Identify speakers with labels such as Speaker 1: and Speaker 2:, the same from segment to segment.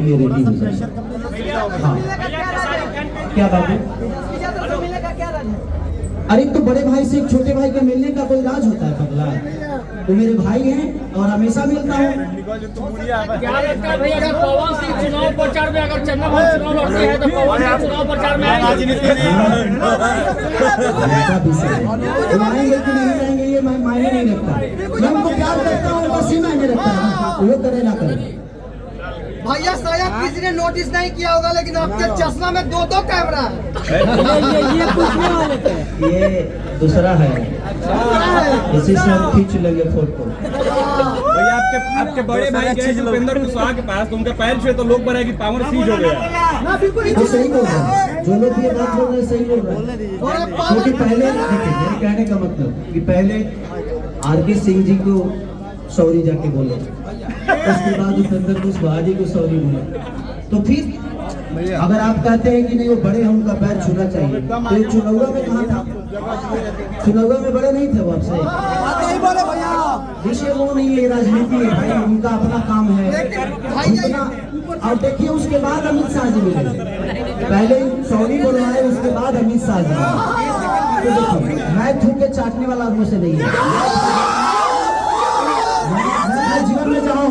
Speaker 1: मेरे भी हो जाए। हाँ क्या बात है? अरे तो बड़े भाई से एक छोटे भाई का मिलने का कोई राज होता है पगला? वो मेरे भाई हैं और हमेशा मिलता हूँ।
Speaker 2: क्या लगता है भैया अगर पवन सिंह चुनाव प्रचार में अगर चंद्रबाबू चुनाव लड़ते हैं तो पवन सिंह चुनाव प्रचार में आएंगे
Speaker 1: कि नहीं रहेंगे ये मायने नहीं रखता। मैं उनको प्यार करता हूँ बस ही मायने रखता है, वो करे ना करे।
Speaker 3: भैया शायद किसी ने नोटिस नहीं किया होगा लेकिन आपके चश्मा में दो कैमरा है।
Speaker 2: ये पूछने वाले थे।
Speaker 1: ये दूसरा है, इसी से हम खींच लेंगे फोटो।
Speaker 4: भैया आपके बड़े भाई गए भूपेंद्र कुशवाहा के पास तो उनका पैर छुए तो लोग बोल रहे हैं कि पावर सीज हो गया।
Speaker 1: वो सही बोल रहा है, जो लोग ये बात बोल रहे हैं सही बोल रहे हैं। क्योंकि पहले देखिए मेरे कहने का मतलब कि पहले आर.के. सिंह जी को सॉरी जाके बोले, उसके बाद भूपेंद्र कुशवाहा जी को सॉरी बोले, तो फिर अगर आप कहते हैं कि नहीं वो बड़े हैं उनका पैर छूना चाहिए, तो ये चुनाव में कहाँ था? चुनाव में बड़े नहीं थे वो आपसे? विषय वो नहीं है, राजनीति है भाई, उनका अपना काम है। और देखिए उसके बाद अमित शाह जी मिले, पहले सॉरी बोलवाए उसके बाद अमित शाह जी। तो देखिए मैं थूक के चाटने वाला आदमी से नहीं है। मैं जीवन में जहाँ हूँ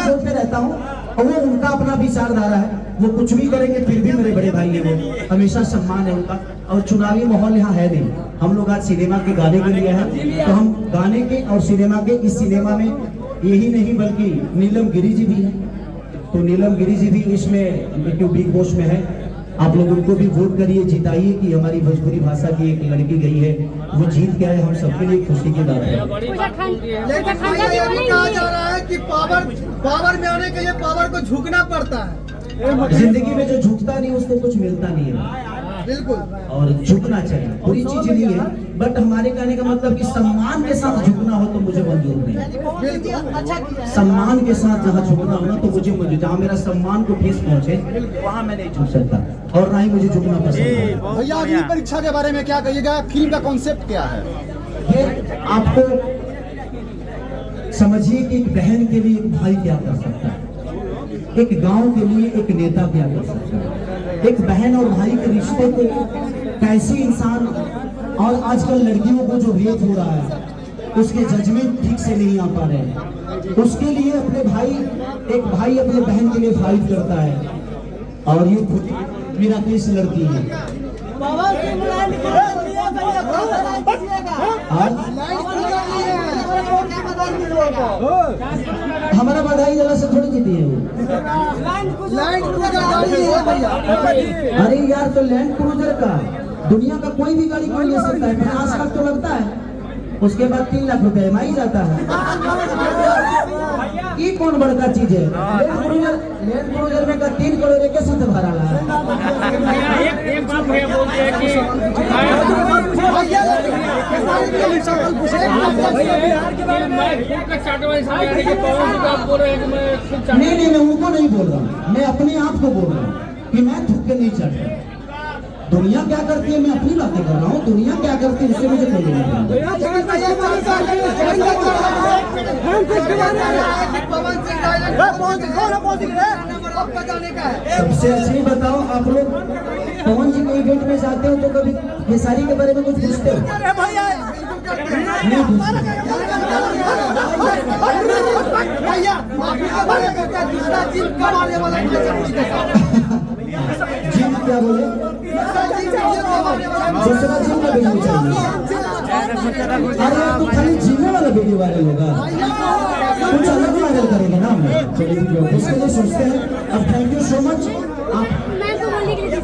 Speaker 1: बोलते रहता हूँ और वो उनका अपना विचारधारा है, वो कुछ भी करेंगे फिर भी मेरे बड़े भाई हैं, वो हमेशा सम्मान है उनका। और चुनावी माहौल यहाँ है नहीं, हम लोग आज सिनेमा के गाने के लिए हैं, तो हम गाने के और सिनेमा के, इस सिनेमा में यही नहीं बल्कि नीलम गिरी जी भी है, तो नीलम गिरी जी भी इसमें जो बिग बॉस में है, आप लोग उनको भी वोट करिए, जिताइए कि हमारी भोजपुरी भाषा की एक लड़की गई है, वो जीत के आए, हम सबके लिए खुशी की बात है।
Speaker 3: लेकिन ये भी कहा जा रहा है कि पावर में आने के लिए पावर को झुकना पड़ता है।
Speaker 1: जिंदगी में जो झुकता नहीं उसको कुछ मिलता नहीं है।
Speaker 3: बिल्कुल,
Speaker 1: और झुकना चाहिए, बुरी चीज नहीं है, बट हमारे कहने का मतलब कि सम्मान के साथ झुकना हो तो मुझे मंजूर नहीं। सम्मान के साथ जहाँ झुकना हो ना तो मुझे मंजूर, जहाँ मेरा सम्मान को ठेस पहुँचे वहाँ मैं नहीं झुक सकता और ना ही मुझे झुकना पसंद है।
Speaker 5: भैया अगली परीक्षा के बारे में क्या कहिएगा? फिल्म का कॉन्सेप्ट क्या है?
Speaker 1: ये आपको समझिए कि एक बहन के लिए एक भाई क्या कर सकता है, एक गांव के लिए एक नेता क्या कर सकता है, एक बहन और भाई के रिश्ते को कैसे इंसान, और आजकल लड़कियों को जो रेप हो रहा है उसके जजमेंट ठीक से नहीं आ पा रहे हैं, उसके लिए अपने भाई, एक भाई अपने बहन के लिए फाइट करता है, और ये खुद मेरा केस लड़की है। हमारा बधाई जला से थोड़ी जीती है वो। अरे यार तो लैंड क्रूजर का दुनिया का कोई भी गाड़ी कोई ले सकता है, 50 लाख तो लगता है, उसके बाद 3 लाख रुपए EMI जाता है। ये कौन बड़का चीज है? लैंड क्रूजर में का 3 करोड़ के साथ भरा ला है।
Speaker 2: एक बात भैया बोलते हैं कि
Speaker 1: नहीं मैं उनको नहीं बोल रहा हूँ, मैं अपने आप को बोल रहा हूँ कि मैं थूक के नहीं चढ़ रहा। दुनिया क्या करती है मैं अपनी बातें कर रहा हूँ, दुनिया क्या करती है उससे मुझे कोई नहीं। सबसे अच्छी बताओ आप लोग पवन जी के इवेंट में जाते हो तो कभी खेसारी के बारे में कुछ पूछते हो? नहीं जिम क्या बोले? दूसरा जिम का वीडियो चाहिए। अरे तो खाली जिम वाला वीडियो वायरल होगा, कुछ अलग वायरल करेंगे ना हम। चलिए उसके लिए सोचते हैं। अब थैंक यू सो मच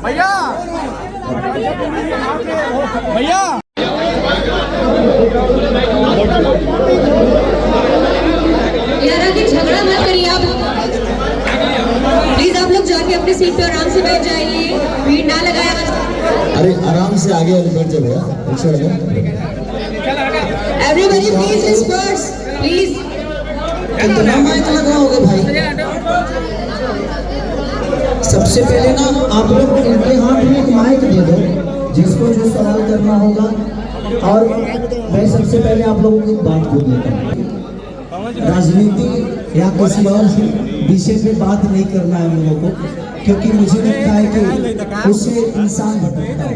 Speaker 5: भैया भैया
Speaker 6: झगड़ा मत करिए आप, प्लीज आप लोग जाके अपनी सीट पे आराम से बैठ जाइए, भीड़ ना लगाया।
Speaker 7: अरे आराम से आगे बैठ जाओ,
Speaker 6: एवरीबॉडी प्लीज डिस्पर्स प्लीज।
Speaker 1: कितना माइक लगाओगे भाई? सबसे पहले ना आप लोग इनके हाथ में एक माइक दे दो जिसको जो सवाल करना होगा, और मैं सबसे पहले आप लोगों को एक बात बोल देता हूँ। राजनीति या किसी और विषय पे बात नहीं करना है हम लोगों को, क्योंकि मुझे लगता है कि उससे इंसान भटकता है।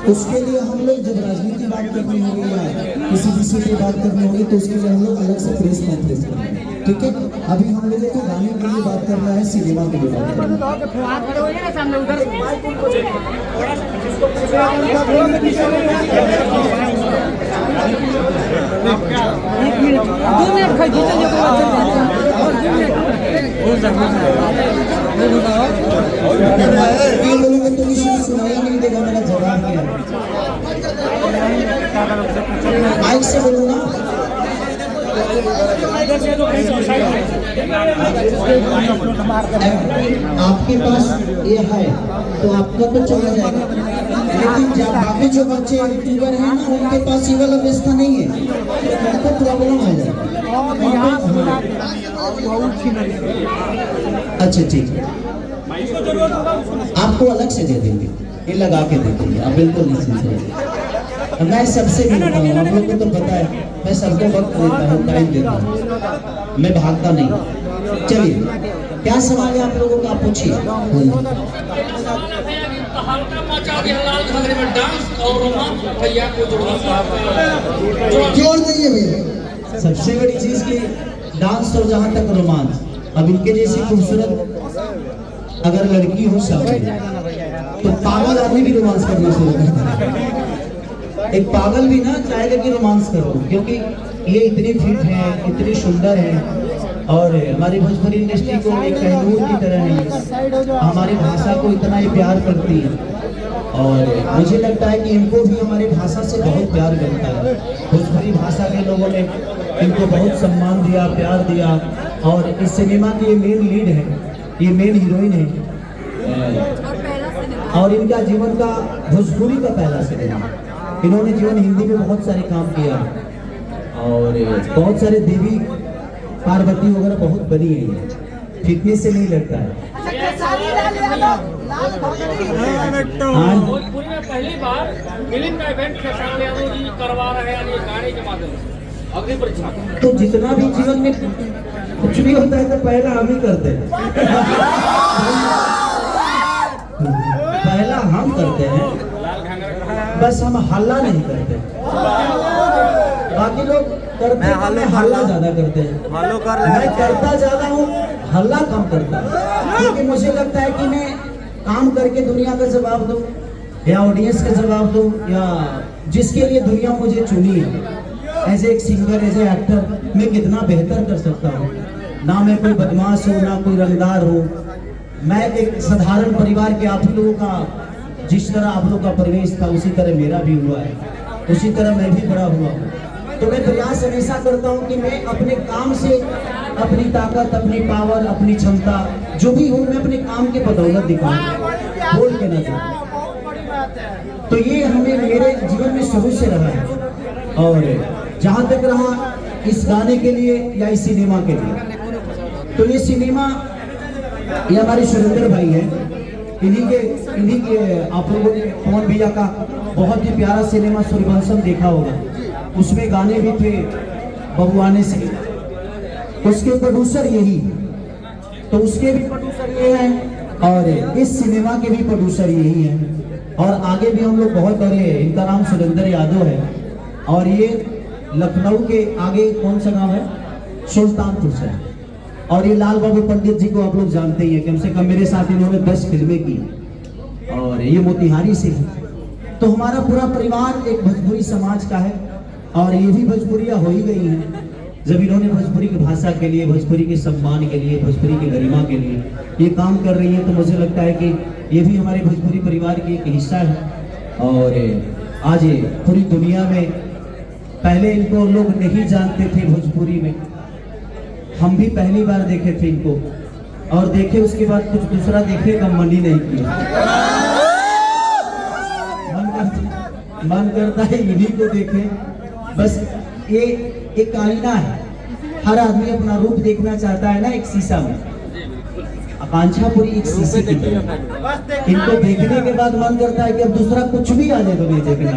Speaker 1: उसके लिए हम लोग जब राजनीति बात करनी होगी या किसी विषय पे बात करनी होगी तो उसके लिए हम लोग अलग से प्रेस कॉन्फ्रेंस करेंगे, ठीक है। अभी हम लोगों को गाने के लिए बात करना है, सिनेमा के लिए बात करना है। इन लोगों को तो किसी ने सुनाई नहीं देगा, मेरा जवाब क्या है। माइक से बोलो ना। आपके पास ये है तो आपका तो चला जाएगा, लेकिन जब बाकी जो बच्चे यूट्यूबर हैं ना उनके पास ये वाला व्यवस्था नहीं है, उनको प्रॉब्लम आ जाएगा। अच्छा ठीक है, आपको अलग से दे देंगे, ये लगा के दे देंगे, आप बिल्कुल निश्चिंत रहिए। मैं सबसे मिलता हूँ, आप लोगों को तो पता है मैं सबको वक्त देता हूँ, टाइम देता हूँ, मैं भागता नहीं। चलिए क्या सवाल है आप लोगों का, आप पूछिए। जोड़ देंगे भैया, सबसे बड़ी चीज की डांस और जहाँ तक रोमांस, अब इनके जैसी खूबसूरत अगर लड़की हो सामने तो पागल आदमी भी रोमांस करना शुरू करता है। एक पागल भी ना चाहेगा कि रोमांस करो, क्योंकि ये इतनी फिट है, इतनी सुंदर है और हमारी भोजपुरी इंडस्ट्री को एक कहनूर की तरह है, हमारी भाषा को इतना ही प्यार करती है और मुझे लगता है कि इनको भी हमारी भाषा से बहुत प्यार मिलता है। भोजपुरी भाषा के लोगों ने इनको बहुत सम्मान दिया, प्यार दिया और इस सिनेमा की ये मेन लीड है, ये मेन हीरोइन है और इनका जीवन का भोजपुरी का पहला सिनेमा। इन्होंने जीवन हिंदी में बहुत सारे काम किया और बहुत सारे देवी पार्वती वगैरह बहुत बनी है, फिटनेस से नहीं लगता है।
Speaker 2: भोजपुरी में पहली बार फिल्म का इवेंट खेसारी यादव जी करवा रहे हैं गाने के माध्यम से अग्नि परीक्षा।
Speaker 1: तो जितना भी जीवन में कुछ भी होता है तो पहला हम ही करते हैं, पहला हम करते हैं, बस हम हल्ला नहीं करते। बाकी लोग करते हैं, हल्ला ज्यादा करते हैं। मैं करता ज्यादा हूँ, हल्ला कम करता हूँ, क्योंकि मुझे लगता है कि मैं काम करके दुनिया का जवाब दूँ या ऑडियंस का जवाब दूँ या जिसके लिए दुनिया मुझे चुनी है, एज एक सिंगर, एज ए एक्टर मैं कितना बेहतर कर सकता हूँ। ना मैं कोई बदमाश हूँ, ना कोई रंगदार हूँ, मैं एक साधारण परिवार के आप ही लोगों का, जिस तरह आप लोग का परिवेश था उसी तरह मेरा भी हुआ है, उसी तरह मैं भी बड़ा हुआ हूँ। तो मैं प्रयास हमेशा करता हूँ कि मैं अपने काम से अपनी ताकत, अपनी पावर, अपनी क्षमता जो भी हो मैं अपने काम के बदौलत दिखाऊं, बोल के ना जाऊं। तो ये हमें मेरे जीवन में शुरू से रहा है और जहाँ तक रहा इस गाने के लिए या इस सिनेमा के लिए, तो ये सिनेमा ये हमारे सुरेंद्र भाई हैं, इन्हीं के आप लोगों ने पवन भैया का बहुत ही प्यारा सिनेमा सूर्यवंशम देखा होगा, उसमें गाने भी थे बबुआने से, उसके प्रोड्यूसर यही, तो उसके भी प्रोड्यूसर ये हैं और इस सिनेमा के भी प्रोड्यूसर यही हैं और आगे भी हम लोग बहुत बड़े, इनका नाम सुरेंद्र यादव है और ये लखनऊ के आगे कौन सा गांव है, सुल्तानपुर से, और ये लाल बाबू पंडित जी को आप लोग जानते ही हैं, कम से कम मेरे साथ इन्होंने 10 फिल्में की और ये मोतिहारी से है। तो हमारा पूरा परिवार एक भोजपुरी समाज का है और ये भी भोजपुरिया हो ही गई हैं जब इन्होंने भोजपुरी की भाषा के लिए, भोजपुरी के सम्मान के लिए, भोजपुरी की गरिमा के लिए ये काम कर रही है। तो मुझे लगता है कि ये भी हमारे भोजपुरी परिवार की एक हिस्सा है और आज पूरी दुनिया में, पहले इनको लोग नहीं जानते थे भोजपुरी में, हम भी पहली बार देखे थे इनको और देखे उसके बाद कुछ दूसरा देखने का मन ही नहीं किया। मन करता है इन्हीं को देखे, बस ये एक आईना है, हर आदमी अपना रूप देखना चाहता है ना एक शीशा में, आकांक्षा पूरी एक शीशे की तरह। इनको देखने के बाद मन करता है कि अब दूसरा कुछ भी आ जाए तो नहीं देखना।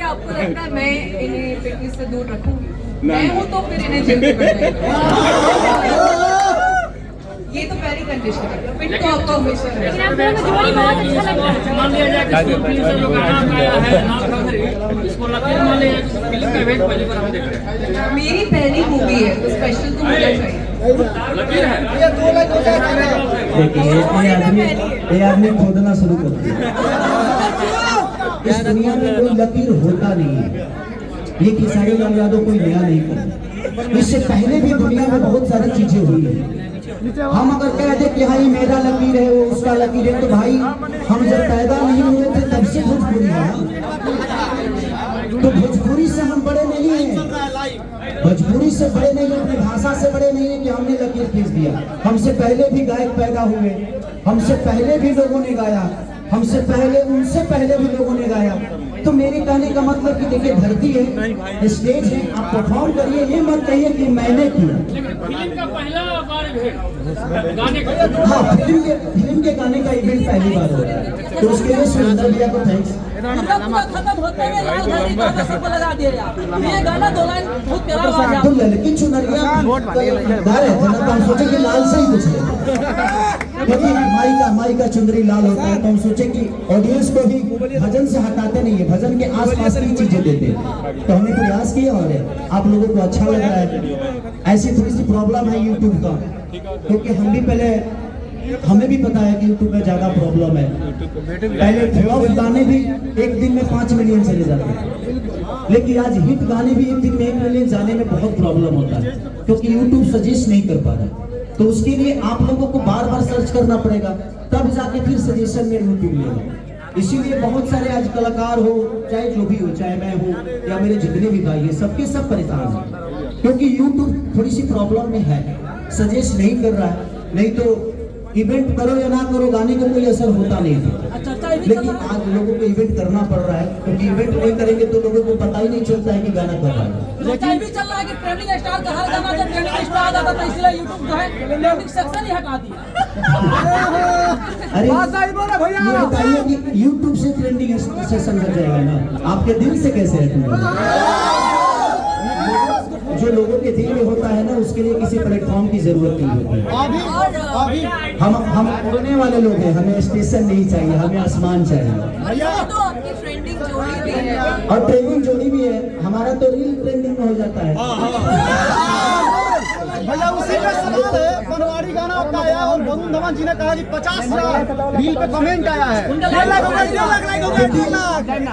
Speaker 6: आपको लगता है मैं इन्हें फिटनेस से दूर रखूंगी? मैं हूँ तो फिर इन्हें जिम पे बैठाएंगे। ये तो पहली कंडीशन है, फिट तो आपको हमेशा
Speaker 2: मान लिया जाए कि फिल्म से जो गाना गाया है नाम खरी, इसको लकीर मान लिया जाए फिल्म का इवेंट पहली बार हम देख रहे हैं।
Speaker 6: मेरी पहली मूवी है तो स्पेशल तो होना चाहिए।
Speaker 2: लकीर है
Speaker 1: देखिए ये आदमी खोदना शुरू कर दिया। इस दुनिया में कोई लकीर होता नहीं है। ये खेसारी लाल यादव कोई नया नहीं कर, इससे पहले भी दुनिया में बहुत सारी चीजें हुई है। हम अगर कह दे कि भाई मेरा लकीर है वो उसका लकीर है, तो भाई हम जब पैदा नहीं हुए थे तब से भोजपुरी है, तो भोजपुरी से हम बड़े नहीं हैं, भोजपुरी से बड़े नहीं हैं, अपनी भाषा से बड़े नहीं हैं कि हमने लकीर खींच दिया। हमसे पहले भी गायक पैदा हुए, हमसे पहले भी लोगों ने गाया, हमसे पहले उनसे पहले भी लोगों ने गाया। तो मेरे कहने का मतलब कि देखिए धरती है, स्टेज है, आप परफॉर्म करिए, ये मत कहिए कि मैंने किया।
Speaker 2: फिल्म का पहला गाने का
Speaker 1: हाँ, फिल्म के गाने का इवेंट पहली बार हो रहा है, तो उसके लिए सुरेंद्र भैया को थैंक्स।
Speaker 8: खत्म होते हुए लाल घड़ी गाना सबको लगा दिया यार। ये गाना 2 लाइन बहुत प्यारा आवाज है।
Speaker 1: तो लड़की चुनरिया गा रहे थे ना, तो हम सोचे कि लाल से ही कुछ है, क्योंकि माई का चुनरी लाल होता है, तो हम सोचे कि ऑडियंस को भी भजन से हटाते नहीं है, भजन के आसपास की चीजें देते हैं। तो हमने प्रयास किया और आप लोगों को अच्छा लग रहा है। ऐसी थोड़ी सी प्रॉब्लम है यूट्यूब का, क्योंकि हम भी पहले, हमें भी पता है कि यूट्यूब में ज्यादा प्रॉब्लम है। पहले फ्लॉप गाने भी एक दिन में 5 मिलियन चले जाते हैं, लेकिन आज हिट गाने भी एक दिन में 1 मिलियन जाने में बहुत प्रॉब्लम होता है, क्योंकि यूट्यूब सजेस्ट नहीं कर पा रहा है। तो उसके लिए आप लोगों को बार बार सर्च करना पड़ेगा, तब जाके फिर सजेशन में यूट्यूब लेगा। इसीलिए बहुत सारे आज कलाकार हो, चाहे जो भी हो, चाहे मैं हो या मेरे जितने भी भाई हैं, सबके सब परेशान हैं, क्योंकि यूट्यूब थोड़ी सी प्रॉब्लम में है, सजेस्ट नहीं कर रहा है। नहीं तो इवेंट करो या ना करो, गाने का कोई असर होता नहीं था, लेकिन आज लोगों को इवेंट करना पड़ रहा है, क्योंकि इवेंट नहीं करेंगे तो लोगों को पता ही नहीं चलता है कि गाना कर रहा है।
Speaker 8: लेकिन भी चल रहा है कि ट्रेंडिंग स्टार का हर गाना जब ट्रेंडिंग स्टार आ जाता था, इसलिए यूट्यूब जो है ट्रेंडिंग सेक्शन ही हटा दिया।
Speaker 1: अरे ये बताइए कि यूट्यूब से ट्रेंडिंग सेशन हट जाएगा ना, आपके दिल से कैसे हटेगा? जो लोगों के दिल में होता है ना, उसके लिए किसी प्लेटफॉर्म की जरूरत नहीं होती है। हम उड़ने वाले लोग हैं, हमें स्टेशन नहीं चाहिए, हमें आसमान चाहिए।
Speaker 6: तो आपकी ट्रेंडिंग जोड़ी भी है
Speaker 1: और ट्रेंडिंग जोड़ी भी है, हमारा तो रील ट्रेंडिंग में हो जाता है।
Speaker 5: भैया उसी का सवाल है, बनवारी गाना आपका आया और वरुण धवन जी ने कहा कि 50 रील पे कमेंट आया है।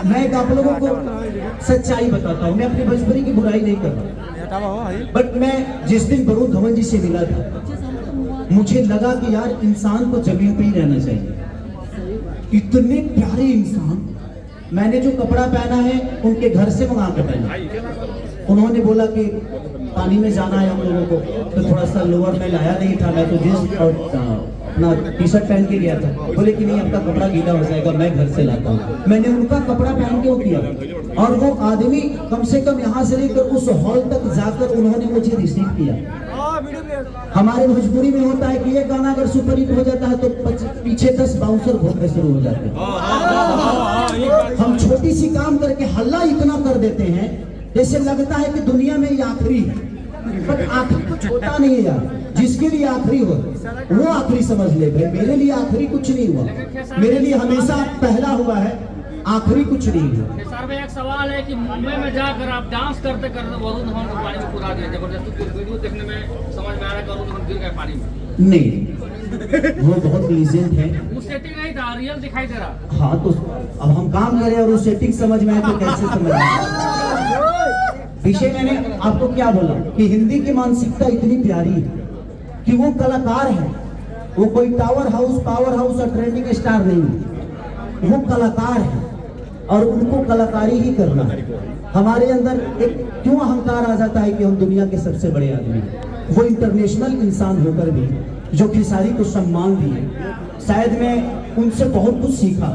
Speaker 1: मैं एक आप लोगों को सच्चाई बताता हूँ, मैं अपनी भोजपुरी की बुराई नहीं कर रहा, बट मैं जिस दिन वरुण धवन जी से मिला था, मुझे लगा कि यार इंसान को जमीन पे ही रहना चाहिए। इतने प्यारे इंसान, मैंने जो कपड़ा पहना है उनके घर से मंगा के पहना। उन्होंने बोला कि पानी में जाना है हम लोगों को, तो थोड़ा सा लोअर में लाया नहीं था, मैं तो जींस और अपना टी-शर्ट पहन के गया था। बोले कि नहीं आपका कपड़ा गीला हो जाएगा, मैं घर से लाता हूँ। मैंने उनका कपड़ा पहन के वो किया, और वो आदमी कम से कम यहाँ से लेकर उस हॉल तक जाकर उन्होंने मुझे रिसीव किया। हमारे भोजपुरी में होता है कि ये गाना अगर सुपरहिट हो जाता है तो पीछे 10 बाउंसर घूमने शुरू हो जाते हैं। हम छोटी सी काम करके हल्ला इतना कर देते हैं जैसे लगता है कि दुनिया में ये आखिरी है, बट आखिरी कुछ होता नहीं है यार। जिसके लिए आखिरी हो वो आखिरी समझ ले भाई, मेरे लिए आखिरी कुछ नहीं हुआ, मेरे लिए हमेशा पहला हुआ है, आखिरी कुछ नहीं हुआ।
Speaker 2: सर भाई एक सवाल है कि मुंबई में जाकर आप डांस करते करते वरुण धवन को पानी में कूदा दिया, जबरदस्ती वीडियो देखने में समझ में आ रहा है कि वरुण धवन गिर गए पानी में।
Speaker 1: नहीं, वो बहुत लीजेंड है,
Speaker 2: वो सेटिंग नहीं था, रियल दिखाई दे रहा।
Speaker 1: हाँ तो अब हम काम करें और वो सेटिंग समझ में आए तो कैसे समझ आए? पीछे मैंने आपको क्या बोला कि हिंदी की मानसिकता इतनी प्यारी है कि वो कलाकार है, वो कोई टावर हाउस, पावर हाउस और ट्रेंडिंग स्टार नहीं है, वो कलाकार है और उनको कलाकारी ही करना है। हमारे अंदर एक क्यों अहंकार आ जाता है कि हम दुनिया के सबसे बड़े आदमी हैं। वो इंटरनेशनल इंसान होकर भी जो खेसारी को सम्मान दिए, शायद मैं उनसे बहुत कुछ सीखा।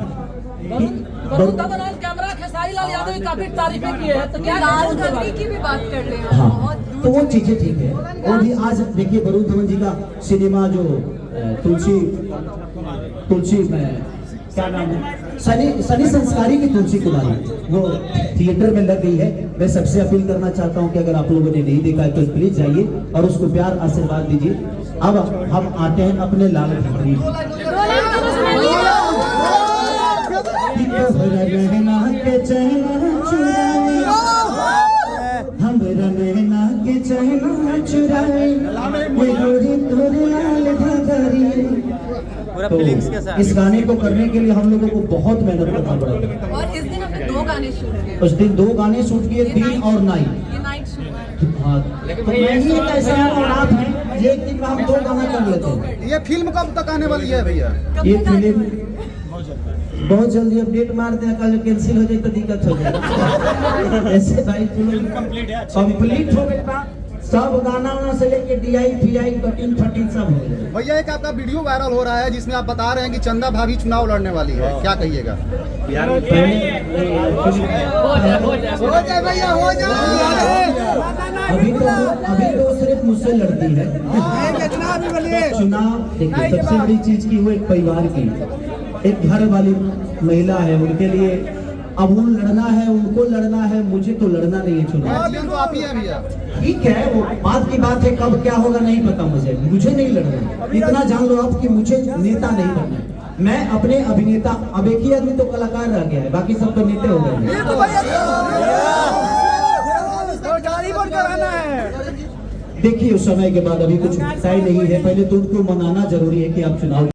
Speaker 8: कैमरा खेसारी लाल यादव की काफी तारीफें की है, तो क्या
Speaker 6: लाल घड़ी की भी बात कर रहे हैं।
Speaker 1: हाँ, तो वो चीजें ठीक है। और भी आज देखिए वरुण धवन जी का सिनेमा जो तुलसी में क्या नाम है, सनी संस्कारी की तुलसी कुमारी, वो थिएटर में लग गई है। मैं सबसे अपील करना चाहता हूं कि अगर आप लोगों ने नहीं देखा है तो प्लीज जाइए और उसको प्यार आशीर्वाद दीजिए। अब हम आते हैं अपने लाल भंडारी। रहना के चैना चुराए, हम रहना के चैना चुराए, गोरी तोरे लाल भंडारी। तो इस गाने को करने के लिए हम लोगों को बहुत मेहनत करना पड़ा।
Speaker 6: और इस दिन हमने 2 गाने शूट किए।
Speaker 1: उस दिन 2 गाने शूट किए, दिन और नाइट।
Speaker 6: ये नाइट शूट है।
Speaker 1: हाँ, तो मैं ही एक ऐसा औलाद है ये एक दिन में हम 2 गाना कर लेते हैं।
Speaker 5: ये फिल्म कब तक आने वाली है भैया?
Speaker 1: ये फिल्म बहुत जल्दी अपडेट मार दें, कल कैंसिल हो जाए तो दिक्कत हो जाए। ऐसे भाई कंप्लीट हो गया, सब गाना वाना से लेके DI FI कटिंग फटिंग सब हो गया।
Speaker 5: भैया एक आपका वीडियो वायरल हो रहा है जिसमें आप बता रहे हैं कि चंदा भाभी चुनाव लड़ने वाली है, क्या कहिएगा?
Speaker 2: हो जाए
Speaker 3: भैया हो जाए।
Speaker 1: अभी तो सिर्फ मुझसे लड़ती है। चुनाव देखिए, सबसे बड़ी चीज की वो एक परिवार की, एक घर वाली महिला है, उनके लिए अब वो लड़ना है, उनको लड़ना है, मुझे तो लड़ना नहीं है चुनाव।
Speaker 5: तो आप ही है भैया।
Speaker 1: ठीक है, वो बात की बात है, कब क्या होगा नहीं पता मुझे नहीं लड़ना। इतना जान लो आप कि मुझे नेता नहीं बनना। मैं अपने अभिनेता, अब एक ही आदमी तो कलाकार रह गया है, बाकी सब तो नेता हो गए। देखिए उस समय के बाद अभी कुछ तय नहीं है, पहले तो उनको मनाना जरूरी है कि आप चुनाव